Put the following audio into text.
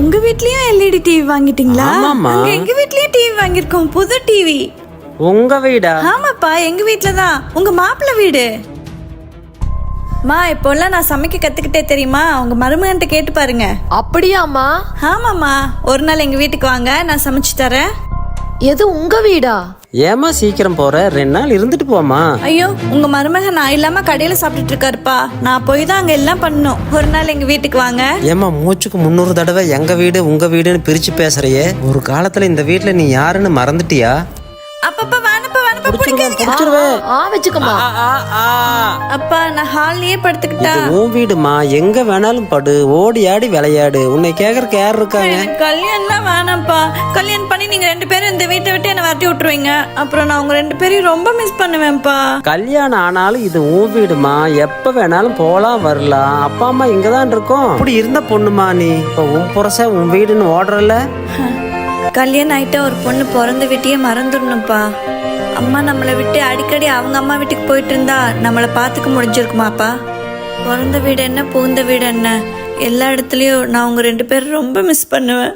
உங்க வீட்லயும் LED TV வாங்கிட்டீங்களா? ஆமாம்மா. எங்க வீட்லயும் டிவி வாங்கிருக்கோம், புது டிவி. உங்க வீடா? ஆமாப்பா, எங்க வீட்ல தான். உங்க மாப்பிள்ளை வீடு. மா, இப்போல்லாம் நான் சமைக்க கத்துக்கிட்டே தெரியுமா? உங்க மருமகன்ட்ட கேட்டு பாருங்க. அப்படியாம்மா? ஆமாம்மா, ஒரு நாள் எங்க வீட்டுக்கு வாங்க, நான் சமைச்சு தரேன். எது உங்க வீடா? ஏமா சீக்கிரம் போற? 2 நாள் இருந்துட்டு போமா. ஐயோ, உங்க மருமகன் நான் இல்லாம கடையில சாப்பிட்டுட்டு இருக்காருப்பா. நான் போய் தான் அங்க எல்லாம் பண்ணணும். ஒரு நாள் எங்க வீட்டுக்கு வாங்க. ஏமா மூச்சுக்கு 300 தடவை எங்க வீடு உங்க வீடுன்னு பிரிச்சு பேசுறியே. ஒரு காலத்துல இந்த வீட்டுல நீ யாருன்னு மறந்துட்டியா? அப்பப்பா வானப்பா பிடிக்காதீங்க. வச்சுக்கமா. அப்பா, நான் ஹால்லயே படுத்துக்கிட்டா? இது உன் வீடுமா, எங்க வேணாலும் படு, ஓடி ஆடி விளையாடு. உன்னை கேக்குறக்கு யார் இருக்காங்க? கல்யாணம் வேணாம்ப்பா. கல்யாணம் பண்ணி நீங்க 2 பேரும் இந்த வீட்டை விட்டு என்ன வரட்டி விட்டுருவீங்க. அப்புறம் நான் உங்க 2 பேரையும் ரொம்ப மிஸ் பண்ணுவேன்ப்பா. கல்யாணம் ஆனாலும் இது உன் வீடுமா, எப்ப வேணாலும் போலாம் வரலாம். அப்பா அம்மா இங்கதான் இருக்கோம். அப்படி இருந்த பொண்ணுமா நீ. இப்ப உன் புரச உன் வீடுன்னு ஓடுறல. கல்யாணம் ஆயிட்டா ஒரு பொண்ணு பிறந்த வீட்டையே மறந்துடணும்ப்பா. அம்மா நம்மளை விட்டு அடிக்கடி அவங்க அம்மா வீட்டுக்கு போயிட்டு இருந்தா நம்மளை பார்த்துக்க முடிஞ்சிருக்குமாப்பா? பிறந்த வீடு என்ன, புகுந்த வீடு என்ன, எல்லா இடத்துலயும் நான் உங்க 2 பேரும் ரொம்ப மிஸ் பண்ணுவேன்.